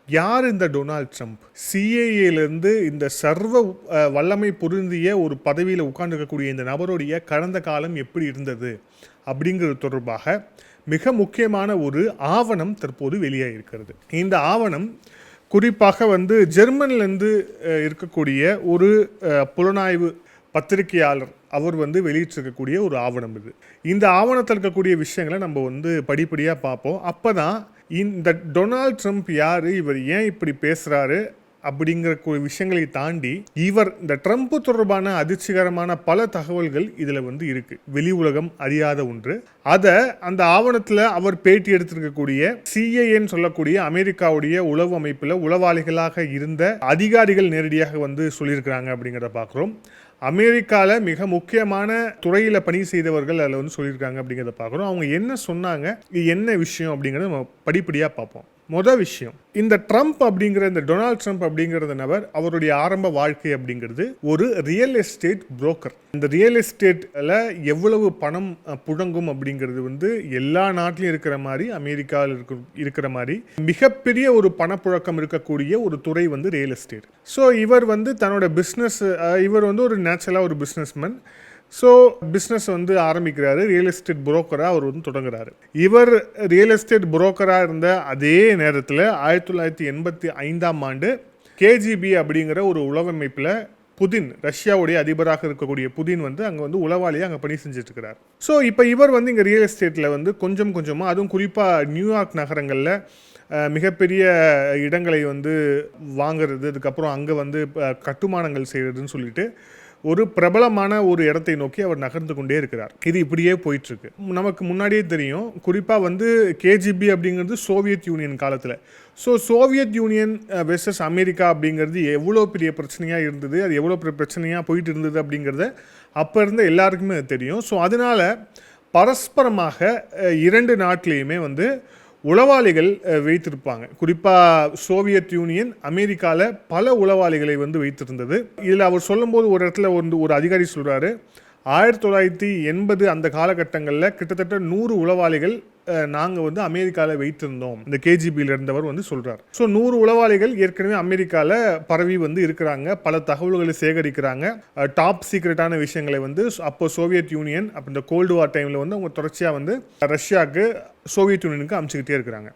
யார் இந்த Donald Trump? சிஏஏலேருந்து இந்த சர்வ வல்லமை பொருந்திய ஒரு பதவியில் உட்கார்ந்துருக்கக்கூடிய இந்த நபருடைய கடந்த காலம் எப்படி இருந்தது அப்படிங்கிறது தொடர்பாக மிக முக்கியமான ஒரு ஆவணம் தற்போது வெளியாகிருக்கிறது. இந்த ஆவணம் குறிப்பாக ஜெர்மனிலேருந்து இருக்கக்கூடிய ஒரு புலனாய்வு பத்திரிகையாளர் அவர் வெளியிட்டிருக்கக்கூடிய ஒரு ஆவணம் இது. இந்த ஆவணத்தில் இருக்கக்கூடிய விஷயங்களை நம்ம படிப்படியாக பார்ப்போம். அப்போ தான் இந்த டொனால்ட் ட்ரம்ப் யார், இவர் ஏன் இப்படி பேசுகிறாரு அப்படிங்கிற விஷயங்களை தாண்டி இவர் இந்த ட்ரம்ப் தொடர்பான அதிர்ச்சிகரமான பல தகவல்கள் இதில் இருக்குது. வெளி உலகம் அறியாத ஒன்று. அதை அந்த ஆவணத்தில் அவர் பேட்டி எடுத்திருக்கக்கூடிய சிஏஏன்னு சொல்லக்கூடிய அமெரிக்காவுடைய உளவு அமைப்பில் உளவாளிகளாக இருந்த அதிகாரிகள் நேரடியாக சொல்லியிருக்கிறாங்க அப்படிங்கிறத பார்க்குறோம். அமெரிக்காவில் மிக முக்கியமான துறையில் பணி செய்தவர்கள் அதில் சொல்லியிருக்காங்க அப்படிங்கிறத பார்க்குறோம். அவங்க என்ன சொன்னாங்க, என்ன விஷயம் அப்படிங்கிறத நம்ம படிப்படியாக பார்ப்போம். மொதல் விஷயம், இந்த ட்ரம்ப் அப்படிங்கிற இந்த டொனால்ட் ட்ரம்ப் அப்படிங்கிற நபர் அவருடைய ஆரம்ப வாழ்க்கை அப்படிங்கிறது ஒரு ரியல் எஸ்டேட் புரோக்கர். இந்த ரியல் எஸ்டேட்டில் எவ்வளவு பணம் புழங்கும் அப்படிங்கிறது எல்லா நாட்டிலையும் இருக்கிற மாதிரி, அமெரிக்காவில் இருக்கிற மாதிரி மிகப்பெரிய ஒரு பணப்புழக்கம் இருக்கக்கூடிய ஒரு துறை ரியல் எஸ்டேட். ஸோ இவர் தன்னோட பிஸ்னஸ், இவர் ஒரு நேச்சுரலாக ஒரு பிஸ்னஸ்மேன். ஸோ பிஸ்னஸ் ஆரம்பிக்கிறாரு. ரியல் எஸ்டேட் புரோக்கராக அவர் தொடங்குறாரு. இவர் ரியல் எஸ்டேட் புரோக்கராக இருந்த அதே நேரத்தில் 1985 ஆண்டு கேஜிபி அப்படிங்கிற ஒரு உளவமைப்பில் புதின், ரஷ்யாவுடைய அதிபராக இருக்கக்கூடிய புதின் அங்கே உளவாளியாக அங்கே பணி செஞ்சுட்டு இருக்கிறார். ஸோ இப்போ இவர் இங்கே ரியல் எஸ்டேட்டில் கொஞ்சம் கொஞ்சமாக, அதுவும் குறிப்பாக நியூயார்க் நகரங்களில் மிகப்பெரிய இடங்களை வாங்கிறது, அதுக்கப்புறம் அங்கே கட்டுமானங்கள் செய்கிறதுன்னு சொல்லிட்டு ஒரு பிரபலமான ஒரு இடத்தை நோக்கி அவர் நகர்ந்து கொண்டே இருக்கிறார். இது இப்படியே போயிட்டுருக்கு. நமக்கு முன்னாடியே தெரியும், குறிப்பாக கேஜிபி அப்படிங்கிறது சோவியத் யூனியன் காலத்தில். So Soviet union versus America அப்படிங்கிறது எவ்வளோ பெரிய பிரச்சனையாக இருந்தது, அது எவ்வளோ பெரிய பிரச்சனையாக போயிட்டு இருந்தது அப்படிங்கிறத அப்போ இருந்த எல்லாருக்குமே அது தெரியும். ஸோ அதனால் பரஸ்பரமாக இரண்டு நாட்டிலையுமே உளவாளிகள் வைத்திருப்பாங்க. குறிப்பாக சோவியத் யூனியன் அமெரிக்காவில் பல உளவாளிகளை வைத்திருந்தது. இதில் அவர் சொல்லும்போது ஒரு இடத்துல ஒரு அதிகாரி சொல்கிறாரு, 1980 அந்த காலகட்டங்களில் கிட்டத்தட்ட 100 உளவாளிகள் நாங்கள் அமெரிக்காவில் வைத்திருந்தோம், இந்த கேஜிபியில் இருந்தவர் சொல்கிறார். ஸோ 100 உளவாளிகள் ஏற்கனவே அமெரிக்காவில் பரவி இருக்கிறாங்க, பல தகவல்களை சேகரிக்கிறாங்க, டாப் சீக்ரெட்டான விஷயங்களை அப்போ சோவியத் யூனியன் அப்போ இந்த கோல்டு வார் டைமில் அவங்க தொடர்ச்சியாக ரஷ்யாவுக்கு, சோவியத் யூனியனுக்கு அனுப்பிச்சிக்கிட்டே இருக்கிறாங்க.